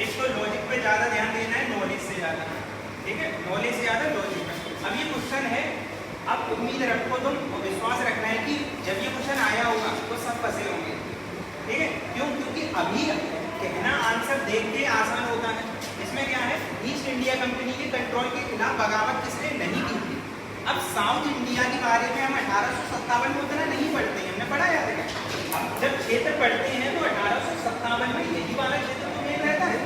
इसको लॉजिक पे ज़्यादा ध्यान देना है नॉलेज से ज़्यादा, ठीक है, नॉलेज से ज़्यादा लॉजिक पे। अब ये क्वेश्चन है, अब उम्मीद रखो तुम और विश्वास रखना है कि जब ये क्वेश्चन आया होगा तो सब फंसे होंगे, ठीक है। क्यों? क्योंकि अभी कहना आंसर देख के आसान होता है। इसमें क्या है, ईस्ट इंडिया कंपनी के कंट्रोल के खिलाफ बगावत किसने नहीं की थी। अब साउथ इंडिया के बारे में हम 1857 में उतना नहीं पढ़ते हैं, हमने पढ़ा याद है। अब जब क्षेत्र पढ़ते हैं तो 1857 में यही वाला क्षेत्र तो मेन रहता है,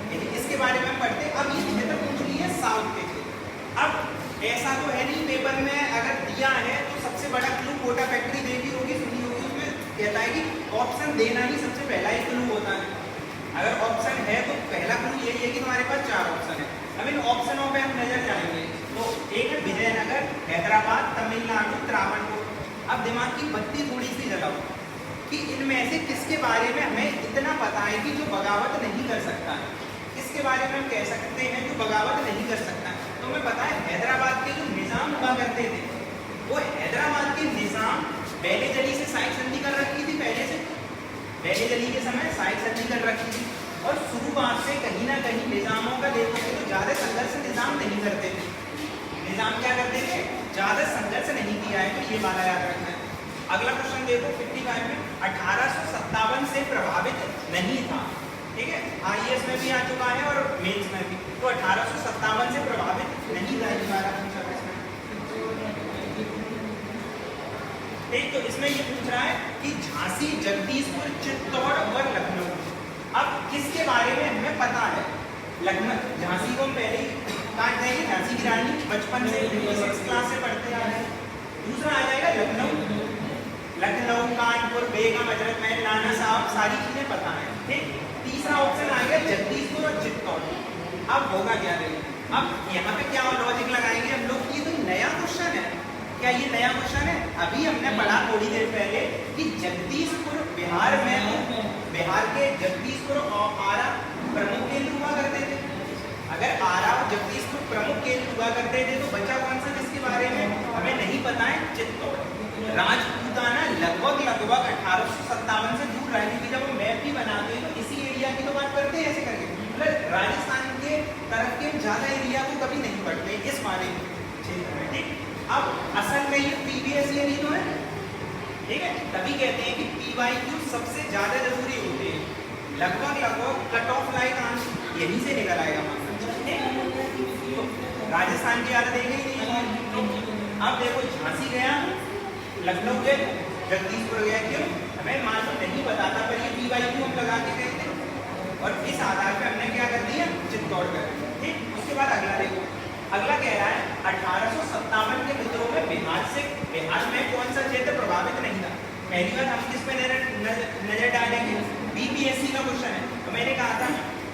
लेकिन इसके बारे में हम पढ़ते हैं। अब ये क्षेत्र पूछ लिए साउथ के क्षेत्र। अब ऐसा तो है नहीं, पेपर में अगर दिया है तो सबसे बड़ा क्लू कोटा फैक्ट्री देखी होगी, सुनी होगी, उसमें कहता है कि ऑप्शन देना ही सबसे पहला ही क्लू होता है। अगर ऑप्शन है तो पहला क्लू यही है कि तुम्हारे पास 4 ऑप्शन है। अब इन ऑप्शनों पे हम नजर जाएंगे तो एक है विजयनगर, हैदराबाद, तमिलनाडु, त्रावणकोर। अब दिमाग की बत्ती थोड़ी सी जलाओ कि इनमें से किसके बारे में हमें इतना पता है कि जो बगावत नहीं कर सकता है, किसके बारे में हम कह सकते हैं जो बगावत नहीं कर सकता है। तो हमें पता है हैदराबाद के जो निज़ाम हुआ करते थे, वो हैदराबाद के निज़ाम पहले जली से साइड संधि कर रखी थी, पहले जली के समय साइड संधि कर रखी थी। और शुरुआत से कहीं ना कहीं निज़ामों का देखोगे तो ज़्यादा संघर्ष निज़ाम नहीं करते थे। निज़ाम क्या करते थे, ज़्यादा संघर्ष नहीं किया है, तो ये वाला याद रखना है। अगला क्वेश्चन देखो 55 में, 1857 से प्रभावित नहीं था, ठीक है, IAS में भी आ चुका है और मेंस में भी। तो 1857 से प्रभावित नहीं था हमारा पूछा इसमें, ठीक। तो इसमें ये पूछ रहा है कि झांसी, जगदीशपुर, चित्तौड़ और लखनऊ। अब किसके बारे में हमें पता है, लखनऊ, झांसी को हम पहले ही काट देंगे, झांसी की रानी बचपन से 6th क्लास से पढ़ते आ रहे हैं। दूसरा आ जाएगा लखनऊ, कानपुर, बेगम, हजरत महल, नाना साहब, सारी चीजें पता है, ठीक। तीसरा ऑप्शन आएगा जगदीशपुर और चित्तौड़। अब होगा क्या देखिए, अब यहाँ पे क्या लॉजिक लगाएंगे हम लोग, ये तो नया क्वेश्चन है। क्या ये नया क्वेश्चन है? अभी हमने पढ़ा थोड़ी देर पहले कि जगदीशपुर बिहार में, बिहार के जगदीशपुर और आरा प्रमुख केंद्र हुआ करते थे। अगर आरा और जगदीशपुर प्रमुख केंद्र हुआ करते थे तो बचा कौन सा जिसके बारे में हमें नहीं पता है, चित्तौड़। राजपूताना लगभग 1857 से दूर रहे, क्योंकि जब हम मैप भी बनाते हैं तो इसी एरिया की तो बात करते हैं ऐसे करके, मतलब राजस्थान के तरफ के ज्यादा एरिया को कभी नहीं पढ़ते इस बारे में क्षेत्र में, ठीक। अब असल में ये प्रीवियस ईयर ही तो है, ठीक है, तभी कहते हैं कि PYQ सबसे ज्यादा जरूरी होते हैं। लगभग कट ऑफ लाइन आंसर यहीं से निकल आएगा, तो राजस्थान की आदत देखें ही नहीं। अब देखो झांसी गया, लखनऊ गए, जगदीशपुर गया, क्यों हमें मालूम नहीं बताता, पर ये PYQ हम लगा के गए थे और इस आधार पर हमने क्या कर दिया, चित्तौड़ कर, ठीक। उसके बाद अगला देखो, अगला कह रहा है 1857 के विद्रोह में बिहार में कौन सा क्षेत्र प्रभावित नहीं था। पहली बात हम किस पे नजर डालेंगे, BPSC का क्वेश्चन है। तो मैंने कहा था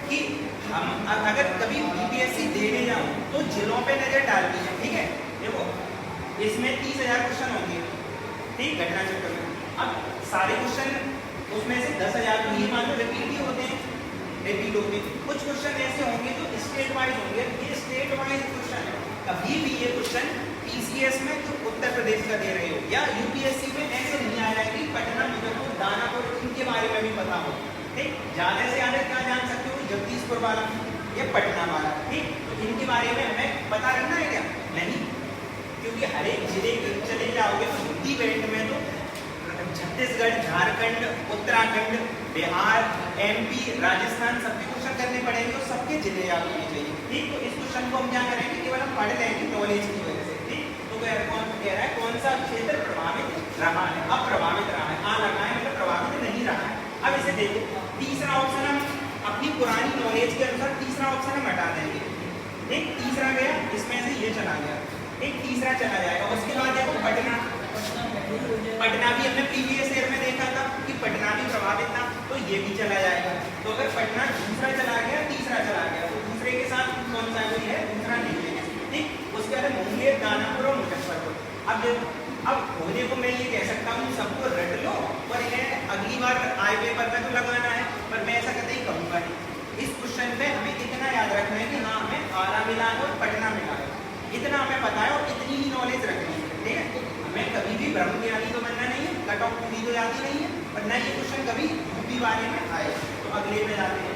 कि हम अगर कभी BPSC देने जाऊं तो जिलों पे नजर डालनी है, ठीक है। देखो इसमें 30,000 क्वेश्चन होंगे, ठीक, घटना चक्र में। अब सारे क्वेश्चन उसमें से 10,000 तो ये मान लो रिपीट ही होते हैं, रिपीट होंगे। कुछ क्वेश्चन ऐसे होंगे जो स्टेट वाइज होंगे, ये स्टेट वाइज क्वेश्चन है। कभी भी ये क्वेश्चन PCS में जो उत्तर प्रदेश का दे रहे हो या UPSC में ऐसे नहीं आया है कि पटना, मुजफ्फरपुर, दानापुर इनके बारे में भी पता हो, ठीक। ज्यादा से ज्यादा क्या जान सकते हो, जगदीशपुर वाला या पटना वाला, ठीक। तो इनके बारे में हमें पता रखना है क्या, नहीं, क्योंकि हर एक जिले चले जाओगे तो हिंदी बेल्ट में तो छत्तीसगढ़, झारखंड, उत्तराखंड, बिहार, MP, राजस्थान सबके क्वेश्चन करने पड़ेंगे, तो सबके जिले याद होने चाहिए, ठीक। तो इस क्वेश्चन को हम क्या करेंगे, केवल हम पढ़ लेंगे नॉलेज की वजह से, ठीक। तो कौन कह रहा है कौन सा क्षेत्र प्रभावित रहा है, अब प्रभावित रहा है, रहा है मतलब प्रभावित नहीं रहा है। अब इसे देखो, तीसरा ऑप्शन हम अपनी पुरानी नॉलेज के अनुसार तीसरा ऑप्शन हम हटा देंगे, ठीक। तीसरा गया, इसमें से ये चला गया, एक तीसरा चला जाएगा। उसके बाद देखो पटना भी हमने प्रीवियस ईयर में देखा था कि पटना भी प्रभावित था, तो ये भी चला जाएगा। तो अगर पटना दूसरा चला गया, तीसरा चला गया, तो दूसरे के साथ कौन सा कोई है, दूसरा नहीं है, ठीक। उसके बाद मुंगेर, दानापुर और मुजफ्फरपुर। अब देखो, अब होने को मैं ये कह सकता हूँ सबको रट लो और इन्हें अगली बार आए पेपर में तो लगाना है, पर मैं ऐसा कतई कहूँगा नहीं। इस क्वेश्चन पे हमें इतना याद रखना है कि हाँ हमें आरा मिला है और पटना मिला है, इतना हमें पता है और इतनी ही नॉलेज रखनी है, ठीक है। हमें कभी भी ब्रह्म ज्ञानी तो बनना नहीं है, कट ऑफ पूरी तो जाती नहीं है, पर न ये क्वेश्चन कभी यूपी वाले में आए। तो अगले में जाते हैं,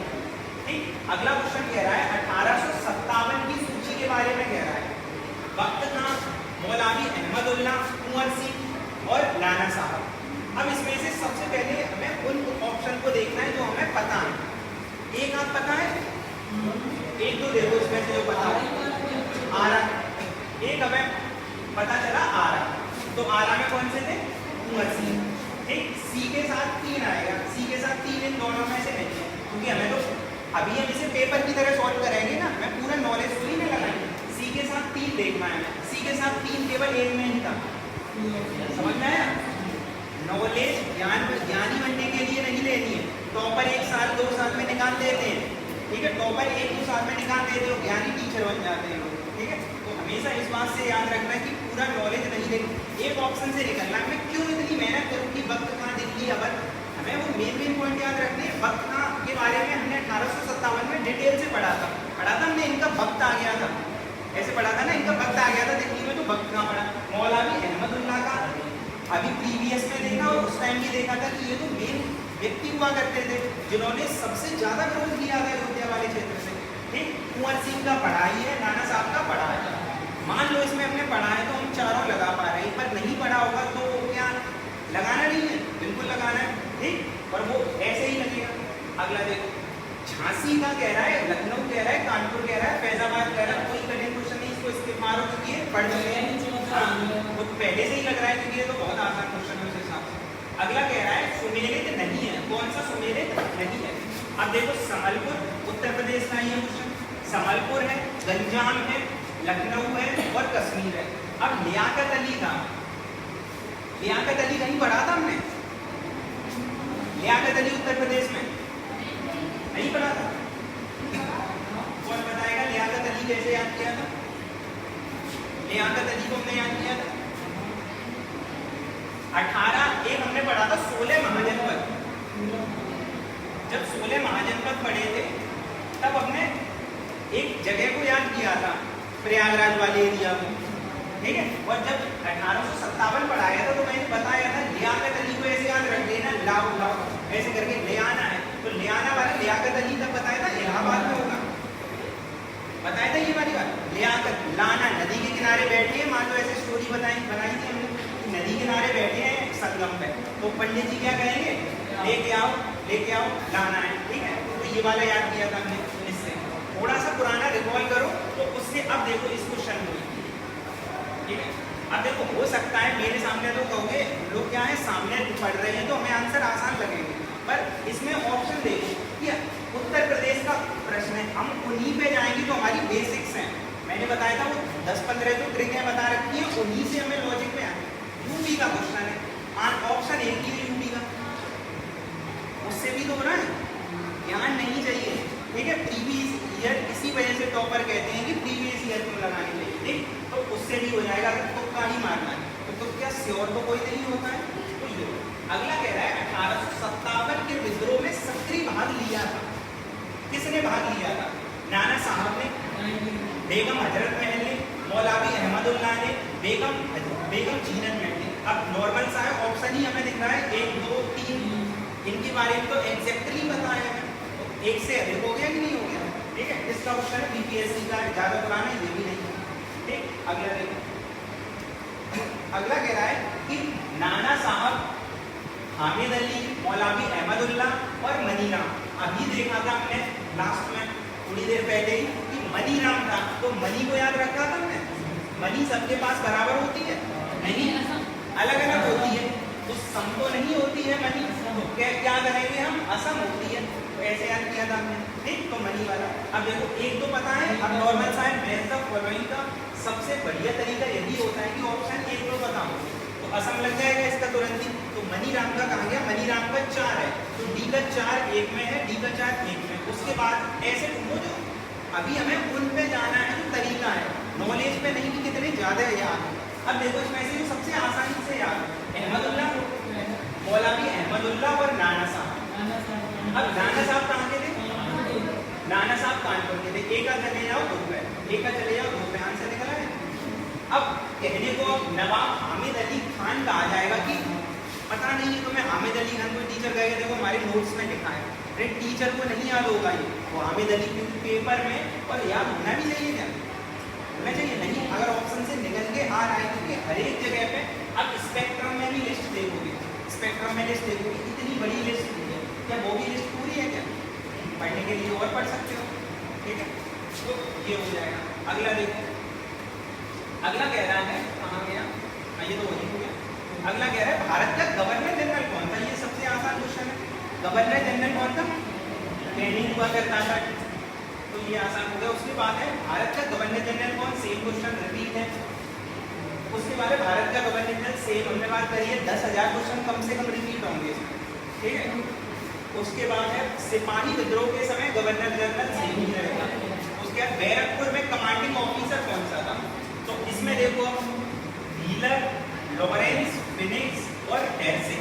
ठीक। ठीक, अगला क्वेश्चन कह रहा है 1857 की सूची के बारे में कह रहा है। वक्त का मौलावी अहमदुल्ला, कुंवर सिंह और लाना साहब। अब इसमें से सबसे पहले हमें उन ऑप्शन को देखना है जो हमें पता है। एक आप पता है, एक तो देखो इसमें से जो पता है आरा, एक हमें पता चला आरा, तो आरा में कौन से थे? कुंवर सिंह। ठीक, सी के साथ 3 आएगा, सी के साथ 3 इन दोनों में से नहीं है, क्योंकि हमें तो अभी हम इसे पेपर की तरह सॉल्व करेंगे ना, हमें पूरा नॉलेज थोड़ी ना लगाएंगे। सी के साथ 3 देखना है, सी के साथ 3 केवल एक में ही था, समझ में आया? नॉलेज ज्ञानी बनने के लिए नहीं लेनी है। टॉपर 1 साल 2 साल में निकाल देते हैं, ठीक है, टॉपर 1-2 साल में निकाल देते हो, ज्ञानी टीचर बन जाते हैं लोग, ठीक है। तो हमेशा इस बात से याद रखना है कि पूरा नॉलेज नहीं लेना, एक ऑप्शन से निकलना है। मैं क्यों इतनी मेहनत करूँ कि वक्त कहाँ दिल्ली अबर, हमें वो मेन पॉइंट याद रखने हैं। वक्त कहाँ के बारे में हमने 1857 में डिटेल से पढ़ा था हमने, इनका वक्त आ गया था, ऐसे पढ़ा था ना, इनका वक्त आ गया था दिल्ली में, तो वक्त कहाँ पढ़ा? मौलावी अहमदुल्ला का अभी प्रीवियस में देखा और उस टाइम भी देखा था कि ये तो मेन व्यक्ति हुआ करते थे जिन्होंने सबसे ज्यादा विरोध किया था अयोध्या वाले क्षेत्र से। ठीक, कुंवर सिंह का पढ़ा ही है, नाना साहब का पढ़ा है। मान लो इसमें हमने पढ़ा है तो हम चारों लगा पा रहे हैं, पर नहीं पढ़ा होगा तो क्या लगाना नहीं है? बिल्कुल लगाना है, ठीक, पर वो ऐसे ही लगेगा। अगला देखो, झांसी का कह रहा है, लखनऊ कह रहा है, कानपुर कह रहा है, फैजाबाद कह रहा है, कोई कठिन क्वेश्चन नहीं, इसको स्किप मारो क्योंकि ये पढ़ चुके हैं, वो पहले से ही लग रहा है क्योंकि ये तो बहुत आसान क्वेश्चन है उस हिसाब से। अगला कह रहा है सुमेलित नहीं है, कौन सा सुमेलित नहीं है? अब देखो, समलपुर उत्तर प्रदेश का ये क्वेश्चन, समलपुर है, गंजाम है, लखनऊ है और कश्मीर है। अब लियाकत अली था, लियाकत अली कहीं पढ़ा था हमने? लियाकत अली उत्तर प्रदेश में नहीं पढ़ा था? कौन बताएगा लियाकत अली कैसे याद किया था? लियाकत अली को हमने याद किया था 18 एक हमने पढ़ा था 16 महाजनपद। जब 16 महाजनपद पढ़े थे तब हमने एक जगह को याद किया था, प्रयागराज वाले एरिया को, ठीक है। और जब 1857 पढ़ाया था तो मैंने बताया था लियाकत अली को ऐसे याद रख देना, लाओ लाओ ऐसे करके ले आना है, तो ले आना वाला लियाकत अली तब बताया था इलाहाबाद में होगा, बताया था ये वाली बात। लियाकत लाना, नदी के किनारे बैठे हैं, मान लो ऐसे स्टोरी बनाई थी हमने, नदी किनारे बैठे हैं संगम पे, तो पंडित जी क्या कहेंगे? लेके आओ लाना है, ठीक है। तो ये वाला याद किया था हमने। इससे थोड़ा सा पुराना रिकॉल करो तो उससे अब देखो इस क्वेश्चन में, ठीक है। अब देखो, हो सकता है मेरे सामने तो कहोगे लोग क्या है सामने पढ़ रहे हैं तो हमें आंसर आसान लगेंगे, पर इसमें ऑप्शन देखो कि उत्तर प्रदेश का प्रश्न है, हम उन्हीं पे जाएंगे जो हमारी बेसिक्स हैं। मैंने बताया था वो 10-15 जो ट्रिक बता रखी है, उन्हीं से हमें लॉजिक में आए। यूपी का क्वेश्चन है, ऑप्शन एक ही है यूपी का, उससे भी तो बना है, ध्यान नहीं चाहिए, ठीक है। प्रीवियस ईयर, इसी वजह से टॉपर कहते हैं कि प्रीवियस ईयर क्यों लगाने चाहिए, ठीक, तो उससे भी हो जाएगा। अगर तुक्का ही मारना है तो क्या श्योर तो कोई नहीं होता है, तो ये। अगला कह रहा है 1857 के विद्रोह में सक्रिय भाग लिया था, किसने भाग लिया था? नाना साहब ने, बेगम हजरत महल ने, मौलावी अहमदुल्ला ने, बेगम जीनत महल ने। अब नॉर्मल सा है, ऑप्शन ही हमें दिख रहा है 1 2 3, इनके बारे में तो एग्जैक्टली पता है हमें, तो एक से अधिक हो गया कि नहीं हो गया, ठीक है। इसका क्वेश्चन है बीपीएससी का, ज्यादा पुराना ये भी नहीं है, ठीक। अगला देखो, अगला कह रहा है कि नाना साहब, हामिद अली, मौलावी अहमदुल्ला और मनीराम। अभी देखा था हमने लास्ट में थोड़ी देर पहले ही कि मनीराम था, तो मनी को याद रखा था हमने। मनी सबके पास बराबर होती है नहीं, अलग अलग होती है, तो सम तो नहीं होती है मनी, तो क्या करेंगे हम, असम होती है, तो ऐसे याद किया था हमने, ठीक। तो मनी वाला, अब देखो एक तो पता है, अब नॉर्मल सा है, मैथ द फॉलोइंग का सबसे बढ़िया तरीका यही होता है कि ऑप्शन एक तो पता हो, तो असम लग जाएगा इसका तुरंत ही। तो मनीराम का कहा गया, मनीराम का 4 है, तो डी का 4 1 में है, डी का 4 1 में। उसके बाद ऐसे वो जो अभी हमें उन पे जाना है जो तरीका है, नॉलेज पे नहीं कि कितने ज्यादा याद। अब देखो इसमें से जो सबसे आसानी से याद, अहमदुल्ला, मौलावी अहमदुल्ला और नाना साहब। अब नाना साहब कहाँ के थे? नाना साहब कानपुर के थे। एक का चले जाओ 2 पे, एक का चले जाओ 2 पे, आंसर निकला है। अब कहने को नवाब हामिद अली खान कहा जाएगा कि पता नहीं है तुम्हें, हामिद अली खान कोई टीचर कहेगा देखो हमारे नोट्स में लिखा है, अरे टीचर को नहीं याद होगा ये, वो हामिद अली क्योंकि पेपर में, और याद होना भी चाहिए, क्या होना चाहिए नहीं, अगर ऑप्शन से निकल के आ रहा है, क्योंकि हर एक जगह पे अब स्पेक्ट्रम में भी लिस्ट देखोगे, स्पेक्ट्रम में लिस्ट देखोगे, इतनी बड़ी लिस्ट है, क्या वो भी लिस्ट पूरी है क्या, पढ़ने के लिए और पढ़ सकते हो, ठीक है, तो ये हो जाएगा। अगला देखो, अगला कह रहा है, कहाँ गया, ये तो वही हो गया। अगला कह रहा है भारत का गवर्नर जनरल कौन था, ये सबसे आसान क्वेश्चन है, गवर्नर जनरल कौन था, ट्रेनिंग हुआ करता था, तो ये आसान हो गया। उसके बाद है भारत का गवर्नर जनरल कौन, सेम क्वेश्चन रिपीट है। उसके बाद है भारत का गवर्नर जनरल सेम, हमने बात करी है 10,000 क्वेश्चन कम से कम रिपीट होंगे इसमें, ठीक है। उसके बाद है सिपाही विद्रोह के समय गवर्नर जनरल सेम ही रहेगा। उसके बाद बैरकपुर में कमांडिंग ऑफिसर कौन सा था, तो इसमें देखो व्हीलर, लॉरेंस, फिनिक्स और हेरसे।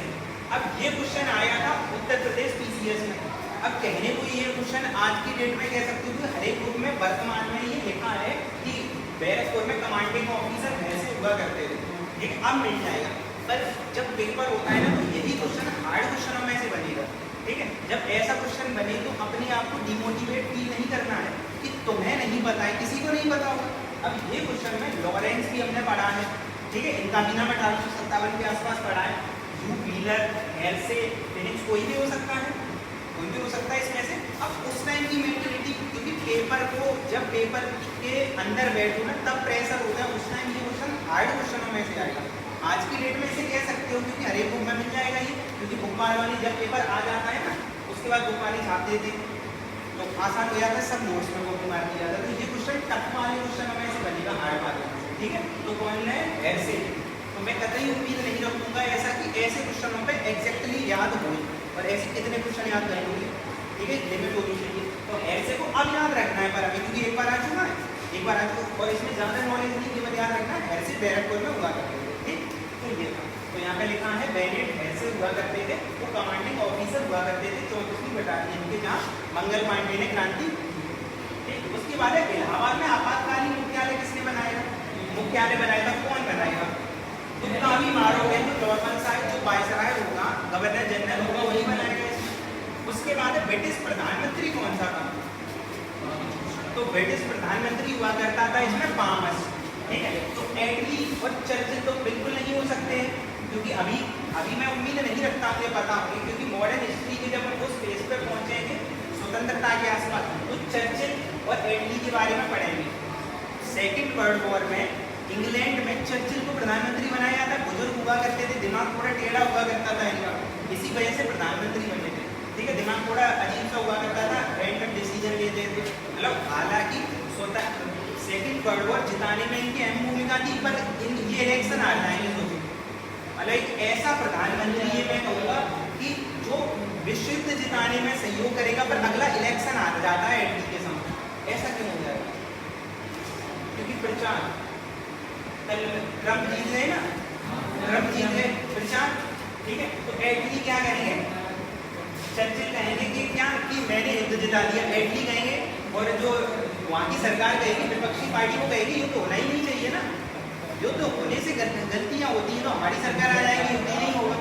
अब ये क्वेश्चन आया था उत्तर प्रदेश पीसीएस में। अब कहने को ये क्वेश्चन आज की डेट में कह सकते हो कि हर एक ग्रुप में वर्तमान में ये लिखा है कि बैरकपुर में कमांडिंग ऑफिसर हेरसे हुआ करते थे, ठीक है, अब मिल जाएगा। पर जब पेपर होता है ना, तो यही क्वेश्चन हार्ड क्वेश्चनों में से बनेगा, ठीक है। जब ऐसा क्वेश्चन बने तो अपने आप को डिमोटिवेट फील नहीं करना है कि तुम्हें नहीं पता है, किसी को नहीं पता होगा। अब ये क्वेश्चन में लॉरेंस भी हमने पढ़ा है, ठीक है, इनका भी नाम 1857 के आसपास पढ़ा है। यू व्हीलर, हेरसे, फिनिक्स, कोई भी हो सकता है, कोई भी हो सकता है इसमें से। अब उस टाइम की मेंटालिटी, क्योंकि पेपर को जब पेपर के अंदर बैठो ना तब प्रेशर होता है, उस टाइम ये क्वेश्चन हार्ड क्वेश्चनों में से आएगा। आज की डेट में इसे कह सकते हो क्योंकि हर एक बुक में मिल जाएगा ये, क्योंकि बुक वाली जब पेपर आ जाता है ना उसके बाद बुक वाली छाप देते हैं तो आसान हो जाता है, सब नोट्स में कॉपी मार दिया जाता है। तो ये क्वेश्चन टफ वाले क्वेश्चनों में से बनेगा, हार्ड वाले, ठीक है। तो कौन है, ऐसे। तो मैं कतई उम्मीद नहीं रखूंगा ऐसा कि ऐसे क्वेश्चनों पे एग्जैक्टली याद हो, और ऐसे कितने क्वेश्चन याद कर लोगे, ठीक है, लिमिट होनी चाहिए। तो ऐसे को अब याद रखना है पर अभी, क्योंकि एक बार आ चुका है, एक बार आ चुका, और इसमें ज़्यादा नॉलेज नहीं, केवल याद रखना है ऐसे बैरकपुर में हुआ करते थे, ठीक। तो ये था, तो यहाँ पे लिखा है बेनेट ऐसे हुआ करते थे, वो कमांडिंग ऑफिसर हुआ करते थे 34वीं बटालियन के, जहाँ मंगल पांडे ने क्रांति, ठीक। उसके बाद है इलाहाबाद में आपातकालीन मुख्यालय किसने बनाया, मुख्यालय बनाया था, कौन बनाएगा, तुम भी मारोगे तो गवर्नर साहब जो वायसराय होगा, गवर्नर जनरल होगा, वही बनाएगा इसमें। उसके बाद है ब्रिटिश प्रधानमंत्री कौन सा था, तो ब्रिटिश प्रधानमंत्री हुआ करता था इसमें पामस, ठीक है। तो एटली और चर्चिल तो बिल्कुल नहीं हो सकते हैं, क्योंकि अभी मैं उम्मीद नहीं रखता मुझे पता होगी, क्योंकि मॉडर्न हिस्ट्री के जब हम उस फेज पर पहुंचेंगे स्वतंत्रता के आसपास, तो चर्चिल और एटली के बारे में पढ़ेंगे। सेकेंड वर्ल्ड वॉर में इंग्लैंड में चर्चिल को प्रधानमंत्री बनाया जाता है, बुजुर्ग हुआ करते थे, दिमाग थोड़ा टेढ़ा हुआ करता था इनका, इसी वजह से प्रधानमंत्री बने थे, ठीक है। दिमाग थोड़ा अजीब सा हुआ करता था, रैंडम डिसीजन लेते थे, मतलब हालांकि सेकेंड वर्ल्ड वॉर जिताने में इनकी अहम भूमिका थी, पर ये इलेक्शन आ जाएंगे सोचो, मतलब एक ऐसा प्रधानमंत्री ये मैं कहूँगा कि जो विश्व युद्ध जिताने में सहयोग करेगा, पर अगला इलेक्शन आ जाता है एटली के समय, ऐसा क्यों हो जाएगा, क्योंकि प्रचार ट्रम्प जीत गए ना, ट्रम्प जीत गए प्रचार, ठीक है। तो एटली क्या करेंगे, चर्चिल कहेंगे कि क्या कि मैंने युद्ध जिता दिया, एटली कहेंगे, और जो वहाँ की सरकार कहेगी, विपक्षी पार्टी को कहेगी युद्ध होना ही नहीं चाहिए ना, युद्ध होने से गलतियाँ होती हैं, तो हमारी सरकार आ जाएगी, युद्ध ही नहीं होगा,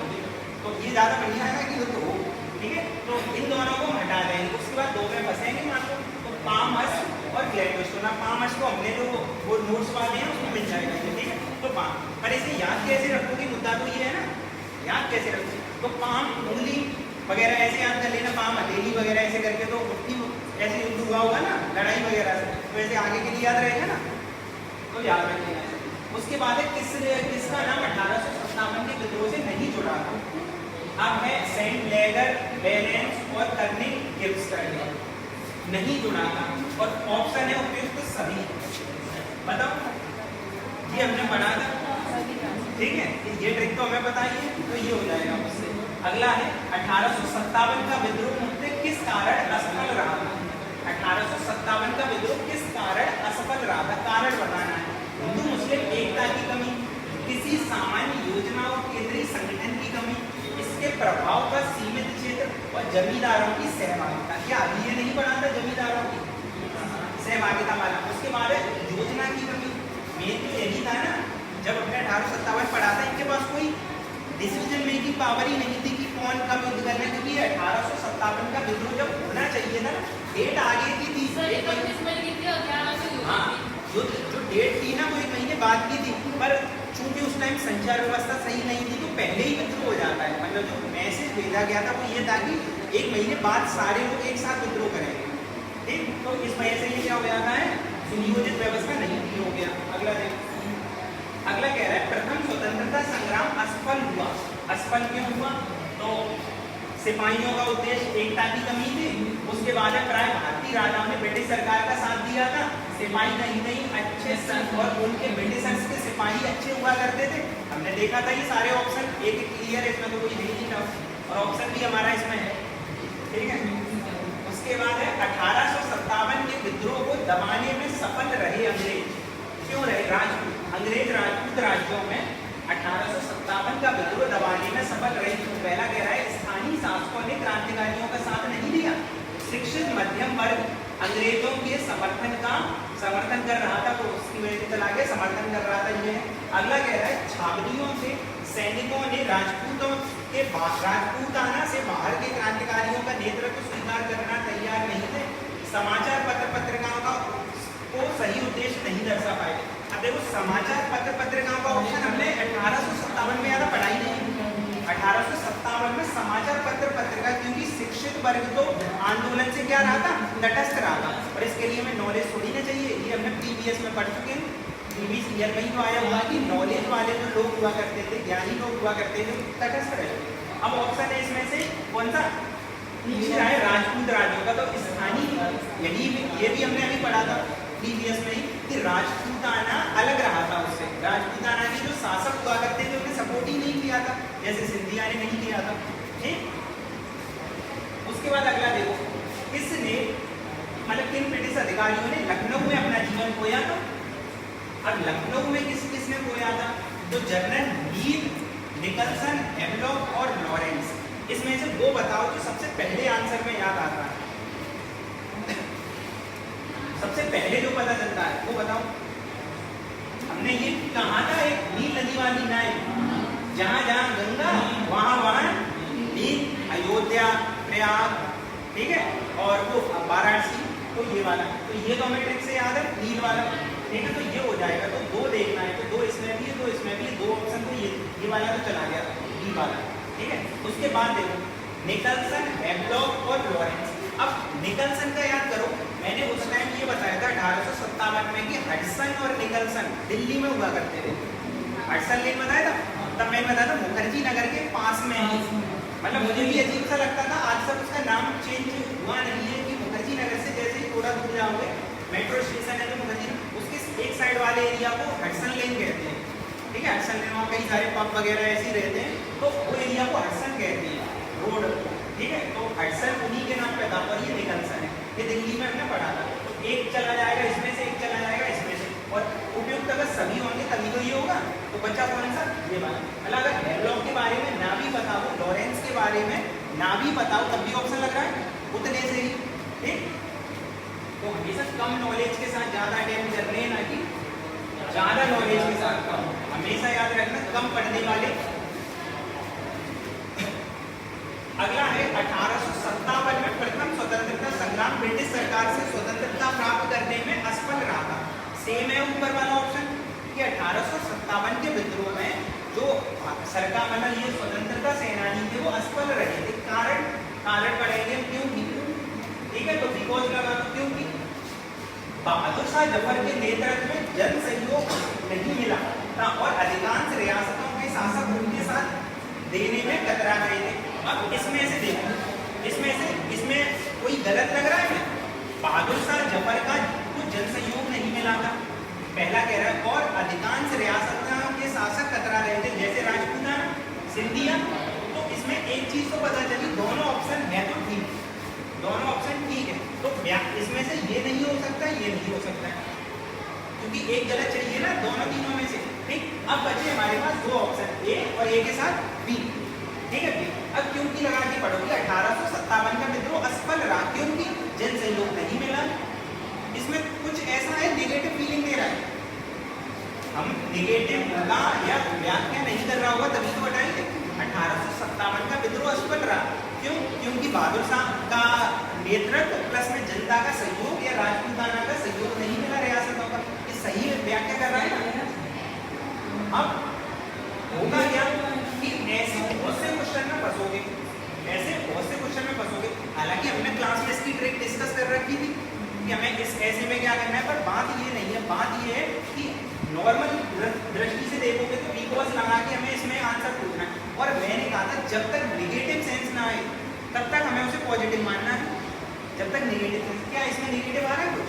तो ये ज़्यादा बढ़िया है ना कि युद्ध हो, ठीक है। तो इन दोनों को हम हटा देंगे, उसके बाद दो में फंसेंगे मान लो, तो पामस और ग्लैडस्टोन। पामस को हमने जो वो नोट्स वाले हैं उसमें मिल जाएगा, ठीक है। तो पाम, पर इसे याद कैसे रखोगे, मुद्दा तो ये है ना, याद कैसे रखोगे, तो पाम उंगली वगैरह ऐसे याद कर लेना, पाम हथेली वगैरह ऐसे करके, तो उठती ऐसे युद्ध हुआ होगा ना लड़ाई वगैरह से, तो ऐसे आगे के लिए याद रहेगा ना, तो याद रखिएगा। उसके बाद है किसका नाम 1857 के विद्रोह से नहीं जुड़ा था, अब है सेंट लेगर, बैलेंस और कर्निल गिब्स का नहीं जुड़ा था, और ऑप्शन है उपयुक्त तो सभी, बताओ ये हमने पढ़ा था, ठीक है, ये ट्रिक तो हमें पता ही है, तो ये हो जाएगा उससे। अगला है 1857 का विद्रोह मुद्दे किस कारण असफल रहा था, 1857 का विद्रोह किस कारण असफल रहा था, कारण बताना है। हिंदू मुस्लिम एकता की कमी, किसी सामान्य योजना और केंद्रीय संगठन की कमी, इसके प्रभाव का सीमित क्षेत्र और जमींदारों की सहभागिता। क्या अभी ये नहीं पढ़ा था जमींदारों की सहभागिता वाला। उसके बाद योजना की कमी, मेन तो यही था ना, जब अपने 1857 पढ़ा था इनके पास कोई डिसीजन मेकिंग पावर ही नहीं थी कि कौन कब युद्ध करना है, क्योंकि 1857 का विद्रोह जब होना चाहिए था ना, डेट आगे की थी। हाँ, युद्ध जो डेट थी ना वो 1 महीने बाद की थी, पर चूंकि उस टाइम संचार व्यवस्था सही नहीं थी तो पहले ही विद्रोह हो जाता है। मतलब जो मैसेज भेजा गया था वो ये था कि 1 महीने बाद सारे लोग एक साथ विद्रोह करेंगे, ठीक। तो इस वजह से ये क्या हो जाता है, सुनियोजित व्यवस्था नहीं थी, हो गया। अगला देखो, अगला कह रहा है प्रथम स्वतंत्रता संग्राम असफल हुआ। असफल क्यों हुआ, तो सिपाहियों का उद्देश्य एकता की कमी थी, उसके बाद प्राय भारतीय राजाओं ने ब्रिटिश सरकार का साथ दिया था, सिपाही कहीं कहीं अच्छे और उनके ब्रिटिशर्स के सिपाही अच्छे हुआ करते थे। हमने देखा था ये सारे ऑप्शन एक क्लियर है, इसमें तो कोई नहीं था, और ऑप्शन भी हमारा इसमें है, ठीक है। उसके बाद है 1857 के विद्रोह को दबाने में सफल रहे अंग्रेज। क्यों रहे, राजपूत अंग्रेज राजपूत राज्यों में 1857 का विद्रोह दबाने में सफल रही। तो पहला कह रहा है स्थानीय शासकों ने क्रांतिकारियों का साथ नहीं दिया, शिक्षित मध्यम वर्ग अंग्रेजों के समर्थन कर रहा था, तो उसकी वजह से चला गया, समर्थन कर रहा था ये। अगला कह रहा है छावनियों से सैनिकों ने राजपूताना से बाहर के क्रांतिकारियों का नेतृत्व स्वीकार करना तैयार नहीं थे, समाचार पत्र पत्रिकाओं का को सही उद्देश्य नहीं दर्शा पाए। अब देखो समाचार पत्र पत्रिकाओं का ऑप्शन हमने 1857 में ज्यादा पढ़ाई नहीं, 1857 में समाचार पत्र पत्रिका, क्योंकि शिक्षित वर्ग तो आंदोलन से क्या रहा था, तटस्थ रहा था, और इसके लिए हमें नॉलेज थोड़ी ना चाहिए, ये हमने प्रीवियस में पढ़ चुके हैं, प्रीवियस ईयर में ही तो आया हुआ कि नॉलेज वाले जो लोग हुआ करते थे, ज्ञानी लोग हुआ करते थे, तटस्थ रहे। अब ऑप्शन है इसमें से कौन सा, नीचे आए राजपूत राज्यों का, तो स्थानीय यही ये भी हमने अभी पढ़ा था प्रीवियस में ही कि राजपूताना अलग रहा था उससे, राजपूताना के जो शासक हुआ करते थे उन्हें सपोर्ट ही नहीं किया था, जैसे सिंधिया ने नहीं किया था, ठीक। उसके बाद अगला देखो, किसने मतलब किन ब्रिटिश अधिकारियों ने लखनऊ में अपना जीवन खोया था। अब लखनऊ में किसने खोया था, तो जनरल मीर, निकलसन, हेवलॉक और लॉरेंस। इसमें से वो बताओ जो सबसे पहले आंसर में याद आता है, सबसे पहले जो पता चलता है वो बताओ। हमने ये कहा था एक नील नदी वाली नाव, जहां जहां गंगा वहां वहां नील, अयोध्या, प्रयाग, ठीक है, और वो वाराणसी, तो ये वाला, तो ये तो हमें ट्रिक से याद है, नील वाला, ठीक है। तो ये हो जाएगा, तो दो देखना है, तो दो इसमें भी है, दो इसमें भी है, दो ऑप्शन, तो ये वाला तो चला गया, डी वाला, ठीक है। उसके बाद देखो निकलसन, हेवलॉक और लॉरेंस। अब निकलसन का याद करो, मैंने उस टाइम ये बताया था 1857 में कि हडसन और निकलसन दिल्ली में हुआ करते थे। हडसन लेक बताया था, तब मैं बताया था मुखर्जी नगर के पास में है, मतलब मुझे भी अजीब सा लगता था, आज तक उसका नाम चेंज हुआ नहीं है कि मुखर्जी नगर से जैसे ही थोड़ा दूर जाओगे मेट्रो स्टेशन है जो मुखर्जी, उसके एक साइड वाले एरिया को हडसन लेन कहते हैं, ठीक है। हडसन लेन वहाँ कई सारे पब वगैरह ऐसे ही रहते हैं, तो वो एरिया को हडसन कहते हैं रोड, ठीक है। तो हडसन उन्हीं के नाम पे था, और ये निकलसन है, ये दिल्ली में हमने पढ़ा था। तो एक चला जाएगा इसमें से, एक चला जाएगा इसमें से, और उपयुक्त अगर सभी होंगे तभी तो ये होगा, तो बच्चा कौन सा, ये वाला। अगर हेवलॉक के बारे में ना भी बताओ, लॉरेंस के बारे में ना भी बताओ, तब भी ऑप्शन लग रहा है उतने से ही, ठीक। तो हमेशा कम नॉलेज के साथ ज्यादा अटेम्प्ट कर रहे हैं, ना कि ज्यादा नॉलेज के साथ कम, हमेशा याद रखना कम पढ़ने वाले। अगला है 1857 में प्रथम स्वतंत्रता संग्राम ब्रिटिश सरकार से स्वतंत्रता प्राप्त करने में असफल रहा था। सेम है ऊपर वाला ऑप्शन कि 1857 के विद्रोह में जो सरकार मतलब ये स्वतंत्रता सेनानी थे वो असफल रहे थे। कारण पढ़ेंगे क्योंकि, ठीक है, तो बिकॉज लगा दो क्योंकि बहादुर शाह जफर के नेतृत्व में जन सहयोग नहीं मिला था और अधिकांश रियासतों के शासक उनके साथ देने में कतरा गए थे। अब इसमें से देखो, इसमें कोई गलत लग रहा है क्या? बहादुर शाह जफर का कुछ जन सहयोग नहीं मिला था, पहला कह रहा है, और अधिकांश रियासतों के शासक कतरा रहे थे, जैसे राजपूताना, सिंधिया। तो इसमें एक चीज तो पता चली, दोनों ऑप्शन है तो ठीक, दोनों ऑप्शन ठीक है। तो इसमें से ये नहीं हो सकता, ये नहीं हो सकता है, क्योंकि एक गलत चाहिए ना दोनों तीनों में से, ठीक। अब बचे हमारे पास दो ऑप्शन, ए और ए के साथ बी, ठीक है। अब क्योंकि लगा के पढ़ोगे 1857 का विद्रोह असफल रहा क्योंकि जन सहयोग नहीं मिला। इसमें कुछ ऐसा है नेगेटिव फीलिंग दे रहा है, हम नेगेटिव का या व्याख्या नहीं कर रहा होगा तभी तो हटाएंगे। 1857 का विद्रोह असफल बहादुर शाह का नेतृत्व प्लस में जनता का सहयोग या राजपूताना का सहयोग नहीं मिला रियासतों का, ये सही व्याख्या कर रहा है ना। अब होगा क्या कि ऐसे बहुत से क्वेश्चन में फंसोगे, ऐसे बहुत से क्वेश्चन में फंसोगे। हालांकि हमने क्लास में इसकी ट्रिक डिस्कस कर रखी थी कि हमें इस ऐसे में क्या करना है, पर बात ये नहीं है। बात ये है कि नॉर्मल दृष्टि से देखोगे तो बिकॉज लगा के हमें इसमें आंसर पूछना है। और मैंने कहा था जब तक नेगेटिव सेंस ना आए तब तक हमें उसे पॉजिटिव मानना है। जब तक नेगेटिव सेंस, क्या इसमें नेगेटिव आ रहा है, कुछ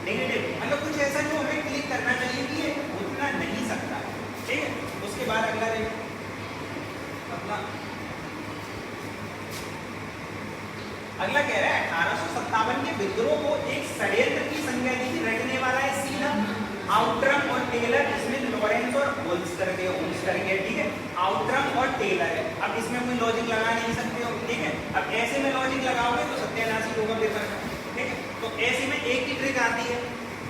नेगेटिव मतलब कुछ ऐसा जो हमें क्लिक करना चाहिए कि ये उतना नहीं सकता, ठीक है। उसके बाद अगला देखो, अगला कह रहा है 1857 के विद्रोह को एक षड्यंत्र की संज्ञा दी थी। रटने वाला है सीना आउटरम और टेलर, इसमें लॉरेंस और होल्स्टर के, ठीक है। आउटरम और टेलर है। अब इसमें कोई लॉजिक लगा नहीं सकते हो, ठीक है। अब ऐसे में लॉजिक लगाओगे तो सत्यानाशी होगा पेपर का, ठीक है। तो ऐसे में एक ही ट्रिक आती है।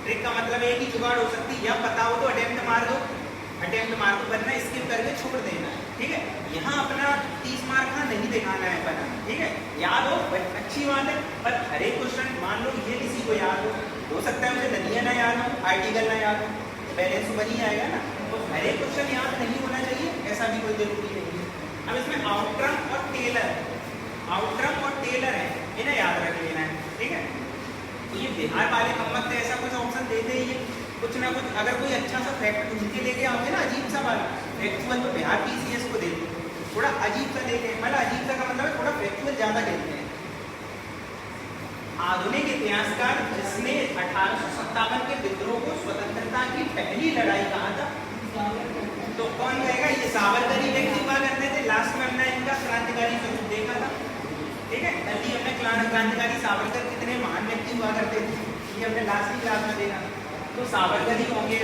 ट्रिक का मतलब एक ही जुगाड़ हो सकती है, या पता हो तो अटेम्प्ट मार दो, वरना स्किप करके छोड़ देना है, ठीक है। यहाँ अपना 30 मार्क का नहीं दिखाना है बना, ठीक है। याद हो अच्छी बात है, पर हर एक क्वेश्चन मान लो ये किसी को याद हो सकता है मुझे नदियाँ ना याद हो, आर्टिकल ना याद हो, बैलेंस बनी आएगा ना। तो हर एक क्वेश्चन याद नहीं होना चाहिए, ऐसा भी कोई जरूरी नहीं है। अब इसमें आउटरम और टेलर है, इन्हें याद रख लेना है, ठीक है। तो ये बिहार वाले कम्मत ऐसा कुछ ऑप्शन देते ही है, कुछ ना कुछ। अगर कोई अच्छा सा फैक्ट ढूंढ के लेके आओगे ना, अजीब सा वाला फैक्चुअल, तो बिहार PCS को दे दो थोड़ा अजीब सा लेके, मतलब अजीब सा का मतलब थोड़ा फैक्चुअल ज्यादा कहते हैं। आधुनिक इतिहासकार जिसने 1857 के विद्रोह को स्वतंत्रता की पहली लड़ाई कहा था, तो कौन कहेगा? ये सावरकरी व्यक्ति हुआ करते थे। लास्ट में हमने इनका क्रांतिकारी स्वरूप देखा था, ठीक है। कल ही हमने क्रांतिकारी सावरकर कितने महान व्यक्ति हुआ करते थे, ये हमने लास्ट की क्लास में देखा, तो सावरकर ही होंगे।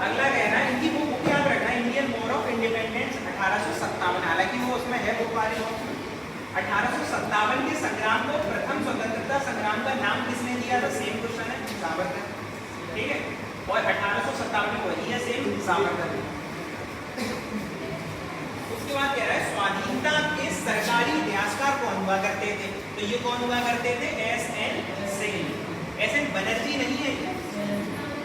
अगला कहना है इनकी बुक याद रखना, इंडियन वॉर ऑफ इंडिपेंडेंस 1857, हालांकि वो उसमें है बुक वाले। 1857 के संग्राम को प्रथम स्वतंत्रता संग्राम का नाम किसने दिया था? सेम क्वेश्चन है, सावरकर, ठीक है। और 1857 को वही है सेम, सावरकर। उसके बाद कह रहा है स्वाधीनता के सरकारी इतिहासकार कौन हुआ करते थे? तो ये कौन हुआ करते थे? SN सेन। SN बनर्जी नहीं है,